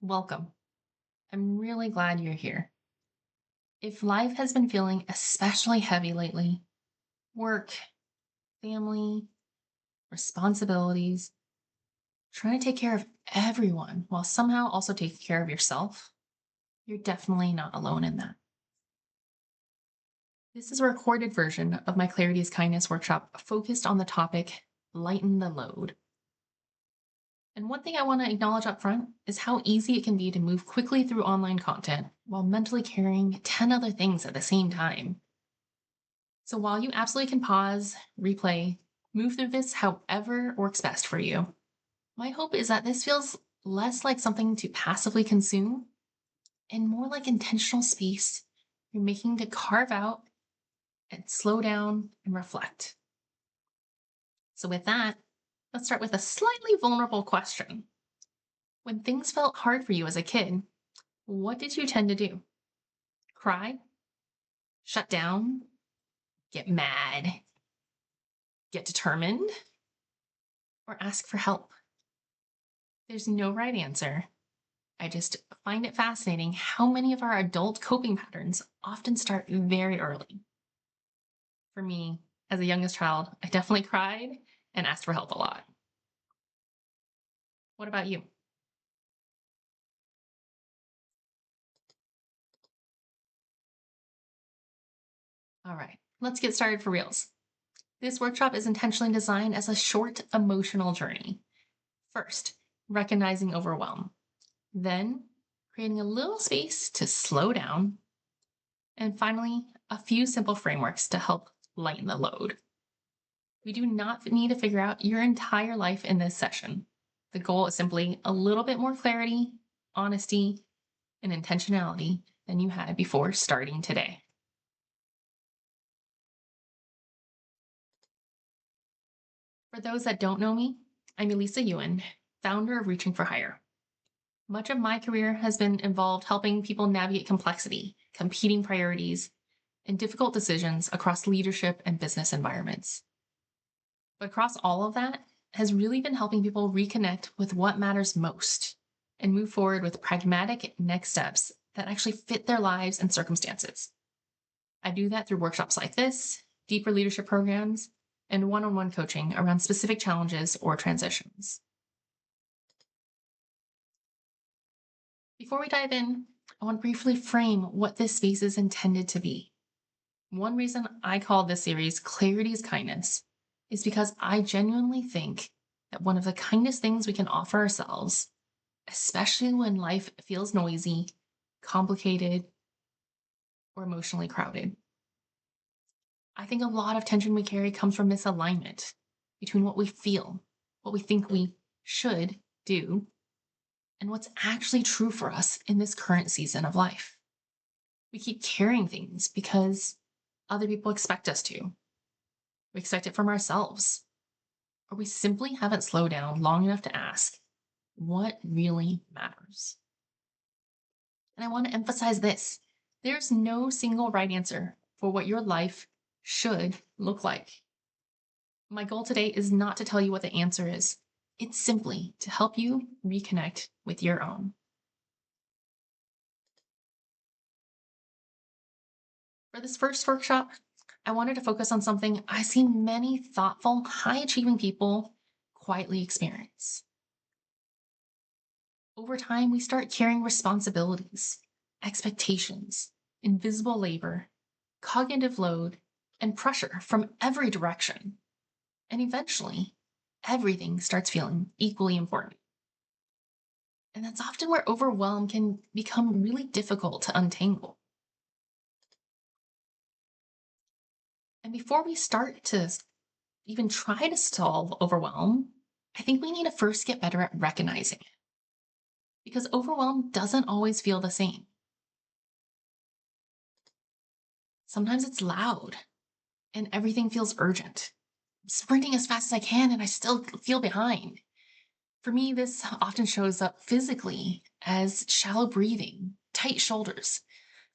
Welcome. I'm really glad you're here. If life has been feeling especially heavy lately, work, family, responsibilities, trying to take care of everyone while somehow also taking care of yourself, you're definitely not alone in that. This is a recorded version of my Clarity is Kindness workshop focused on the topic Lighten the Load. And one thing I want to acknowledge up front is how easy it can be to move quickly through online content while mentally carrying 10 other things at the same time. So while you absolutely can pause, replay, move through this however works best for you, my hope is that this feels less like something to passively consume and more like intentional space you're making to carve out and slow down and reflect. So, with that, let's start with a slightly vulnerable question. When things felt hard for you as a kid, what did you tend to do? Cry? Shut down? Get mad? Get determined? Or ask for help? There's no right answer. I just find it fascinating how many of our adult coping patterns often start very early. For me, as a youngest child, I definitely cried and asked for help a lot. What about you? All right, let's get started for reals. This workshop is intentionally designed as a short emotional journey. First, recognizing overwhelm, then, creating a little space to slow down, and finally, a few simple frameworks to help lighten the load. We do not need to figure out your entire life in this session. The goal is simply a little bit more clarity, honesty, and intentionality than you had before starting today. For those that don't know me, I'm Elisa founder of Reaching for Higher. Much of my career has been involved helping people navigate complexity, competing priorities, and difficult decisions across leadership and business environments. But across all of that has really been helping people reconnect with what matters most and move forward with pragmatic next steps that actually fit their lives and circumstances. I do that through workshops like this, deeper leadership programs, and one on one coaching around specific challenges or transitions. Before we dive in, I want to briefly frame what this space is intended to be. One reason I call this series Clarity is Kindness is because I genuinely think that one of the kindest things we can offer ourselves, especially when life feels noisy, complicated, or emotionally crowded. I think a lot of tension we carry comes from misalignment between what we feel, what we think we should do, and what's actually true for us in this current season of life. We keep carrying things because other people expect us to. We expect it from ourselves, or we simply haven't slowed down long enough to ask, what really matters? And I want to emphasize this. There's no single right answer for what your life should look like. My goal today is not to tell you what the answer is. It's simply to help you reconnect with your own. For this first workshop, I wanted to focus on something I see many thoughtful, high achieving people quietly experience. Over time, we start carrying responsibilities, expectations, invisible labor, cognitive load, and pressure from every direction. And eventually, everything starts feeling equally important. And that's often where overwhelm can become really difficult to untangle. And before we start to even try to solve overwhelm, I think we need to first get better at recognizing it. Because overwhelm doesn't always feel the same. Sometimes it's loud and everything feels urgent. I'm sprinting as fast as I can and I still feel behind. For me, this often shows up physically as shallow breathing, tight shoulders,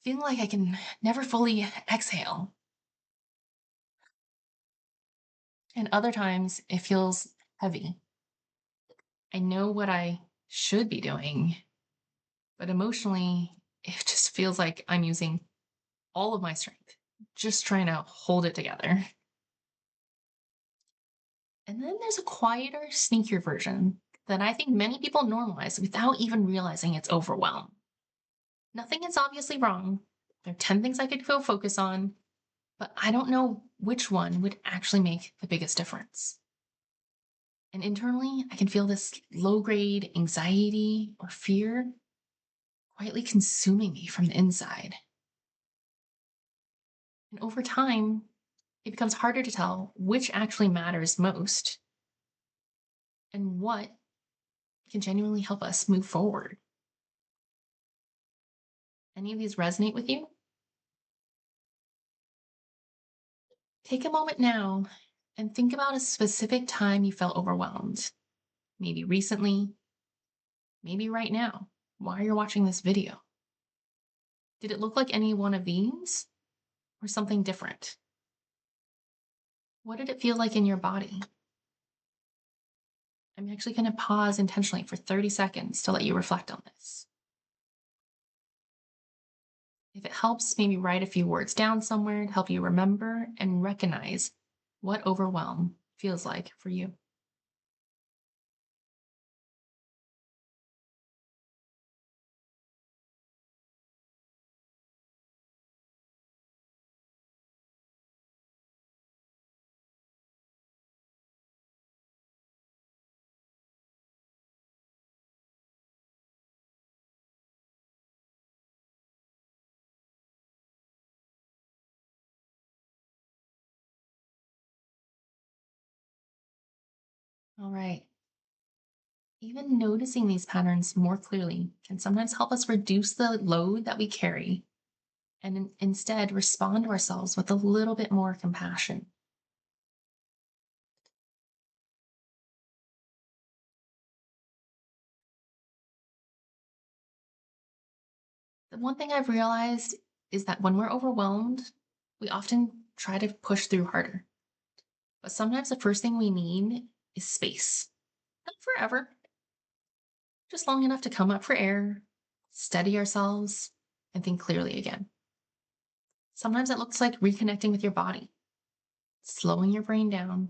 feeling like I can never fully exhale. And other times it feels heavy. I know what I should be doing, But emotionally, it just feels like I'm using all of my strength, just trying to hold it together. And then there's a quieter, sneakier version that I think many people normalize without even realizing it's overwhelm. Nothing is obviously wrong. There are 10 things I could go focus on, but I don't know which one would actually make the biggest difference. And internally, I can feel this low grade anxiety or fear quietly consuming me from the inside. And over time, it becomes harder to tell which actually matters most and what can genuinely help us move forward. Any of these resonate with you? Take a moment now and think about a specific time you felt overwhelmed. Maybe recently, maybe right now, while you're watching this video. Did it look like any one of these or something different? What did it feel like in your body? I'm actually going to pause intentionally for 30 seconds to let you reflect on this. If it helps, maybe write a few words down somewhere to help you remember and recognize what overwhelm feels like for you. All right. Even noticing these patterns more clearly can sometimes help us reduce the load that we carry and instead respond to ourselves with a little bit more compassion. The one thing I've realized is that when we're overwhelmed, we often try to push through harder. But sometimes the first thing we need is space. Not forever, just long enough to come up for air, steady ourselves, and think clearly again. Sometimes it looks like reconnecting with your body, slowing your brain down,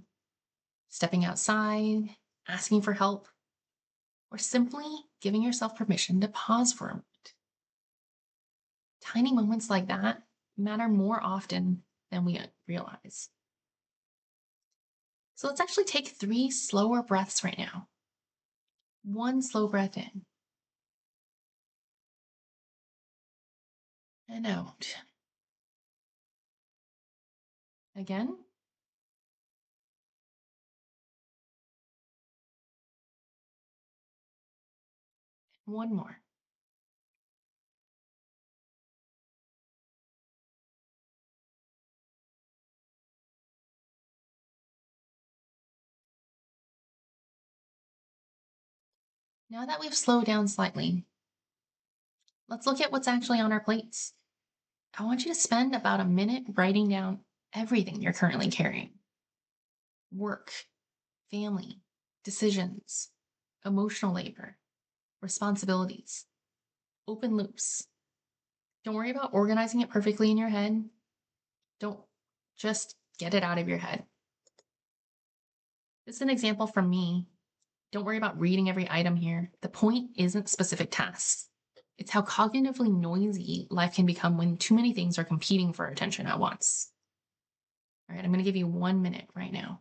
stepping outside, asking for help, or simply giving yourself permission to pause for a moment. Tiny moments like that matter more often than we realize. So let's actually take 3 slower breaths right now. One slow breath in and out. Again, one more. Now that we've slowed down slightly, let's look at what's actually on our plates. I want you to spend about a minute writing down everything you're currently carrying: work, family, decisions, emotional labor, responsibilities, open loops. Don't worry about organizing it perfectly in your head. Don't just get it out of your head. This is an example from me. Don't worry about reading every item here. The point isn't specific tasks. It's how cognitively noisy life can become when too many things are competing for our attention at once. All right, I'm going to give you 1 minute right now.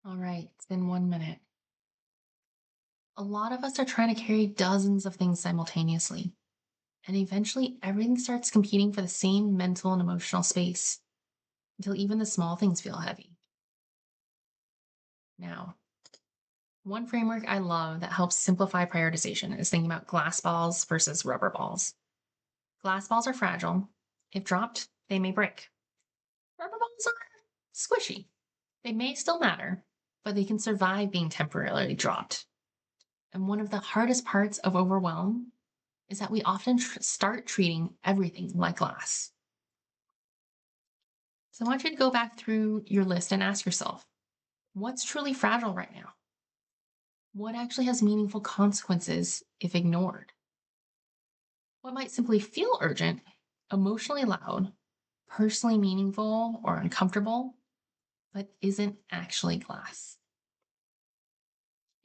All right, it's been 1 minute. A lot of us are trying to carry dozens of things simultaneously, and eventually everything starts competing for the same mental and emotional space until even the small things feel heavy. Now, one framework I love that helps simplify prioritization is thinking about glass balls versus rubber balls. Glass balls are fragile. If dropped, they may break. Rubber balls are squishy. They may still matter, but they can survive being temporarily dropped. And one of the hardest parts of overwhelm is that we often start treating everything like glass. So I want you to go back through your list and ask yourself, what's truly fragile right now? What actually has meaningful consequences if ignored? What might simply feel urgent, emotionally loud, personally meaningful, or uncomfortable, but isn't actually glass?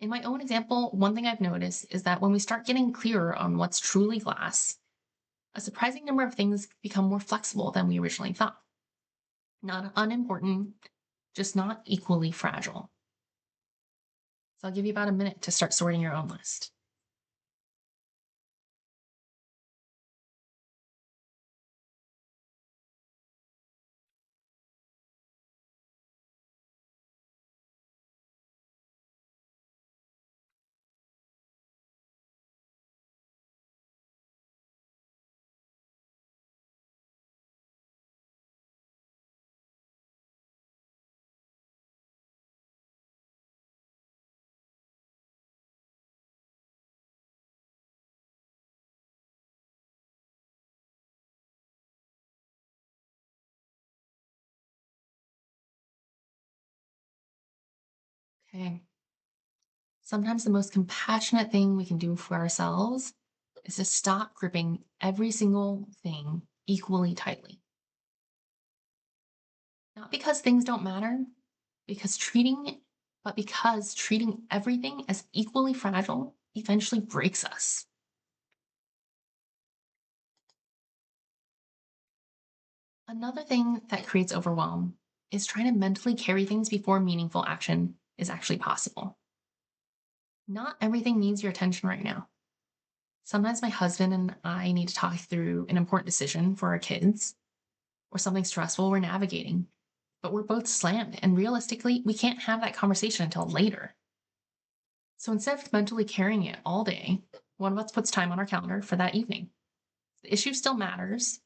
In my own example, one thing I've noticed is that when we start getting clearer on what's truly glass, a surprising number of things become more flexible than we originally thought. Not unimportant, just not equally fragile. So I'll give you about a minute to start sorting your own list. Okay. Sometimes the most compassionate thing we can do for ourselves is to stop gripping every single thing equally tightly. Not because things don't matter, because treating everything as equally fragile eventually breaks us. Another thing that creates overwhelm is trying to mentally carry things before meaningful action is actually possible. Not everything needs your attention right now. Sometimes my husband and I need to talk through an important decision for our kids or something stressful we're navigating, but we're both slammed, and realistically, we can't have that conversation until later. So instead of mentally carrying it all day, one of us puts time on our calendar for that evening. The issue still matters,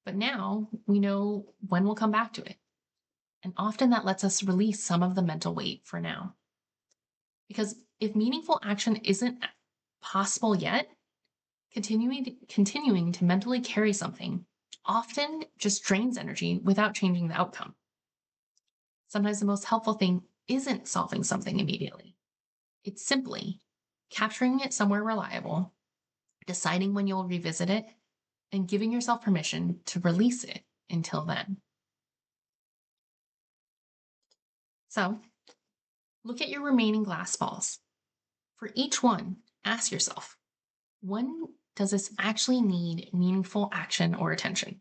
but now we know when we'll come back to it. And often that lets us release some of the mental weight for now. Because if meaningful action isn't possible yet, continuing to mentally carry something often just drains energy without changing the outcome. Sometimes the most helpful thing isn't solving something immediately. It's simply capturing it somewhere reliable, deciding when you'll revisit it, and giving yourself permission to release it until then. So, look at your remaining glass balls. For each one, ask yourself, when does this actually need meaningful action or attention?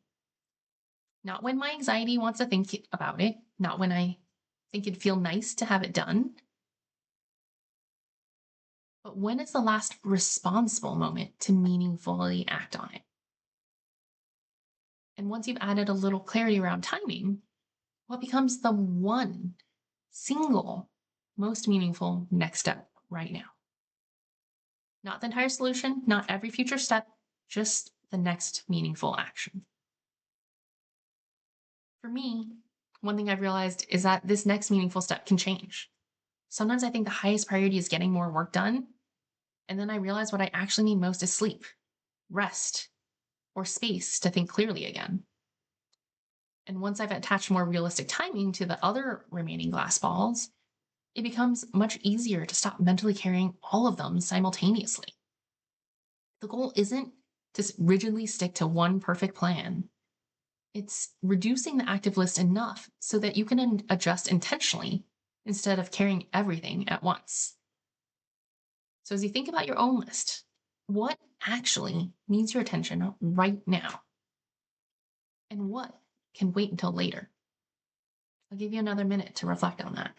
Not when my anxiety wants to think about it, not when I think it'd feel nice to have it done, but when is the last responsible moment to meaningfully act on it? And once you've added a little clarity around timing, what becomes the one single most meaningful next step right now? Not the entire solution, not every future step, just the next meaningful action. For me, one thing I've realized is that this next meaningful step can change. Sometimes I think the highest priority is getting more work done, and then I realize what I actually need most is sleep, rest, or space to think clearly again. And once I've attached more realistic timing to the other remaining glass balls, it becomes much easier to stop mentally carrying all of them simultaneously. The goal isn't to rigidly stick to one perfect plan. It's reducing the active list enough so that you can adjust intentionally instead of carrying everything at once. So as you think about your own list, what actually needs your attention right now? And what can wait until later? I'll give you another minute to reflect on that.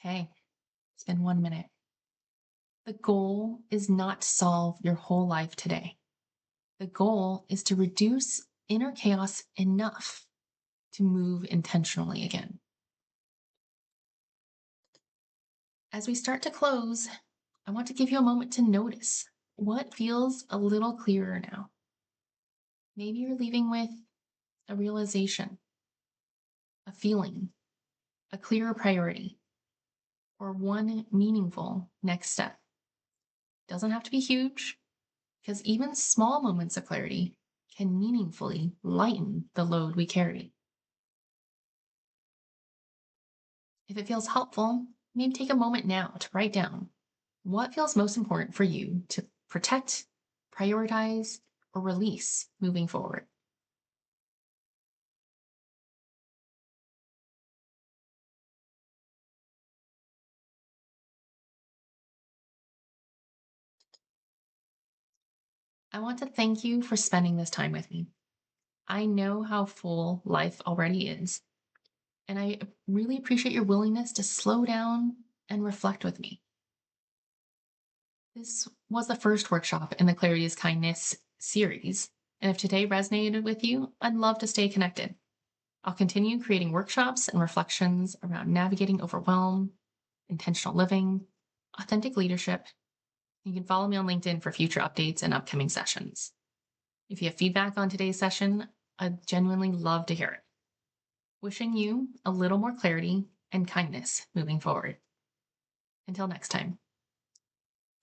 Hey, it's been 1 minute. The goal is not to solve your whole life today. The goal is to reduce inner chaos enough to move intentionally again. As we start to close, I want to give you a moment to notice what feels a little clearer now. Maybe you're leaving with a realization, a feeling, a clearer priority, or one meaningful next step. Doesn't have to be huge, because even small moments of clarity can meaningfully lighten the load we carry. If it feels helpful, maybe take a moment now to write down what feels most important for you to protect, prioritize, or release moving forward. I want to thank you for spending this time with me. I know how full life already is, and I really appreciate your willingness to slow down and reflect with me. This was the first workshop in the Clarity is Kindness series, and if today resonated with you, I'd love to stay connected. I'll continue creating workshops and reflections around navigating overwhelm, intentional living, authentic leadership. You can follow me on LinkedIn for future updates and upcoming sessions. If you have feedback on today's session, I'd genuinely love to hear it. Wishing you a little more clarity and kindness moving forward. Until next time.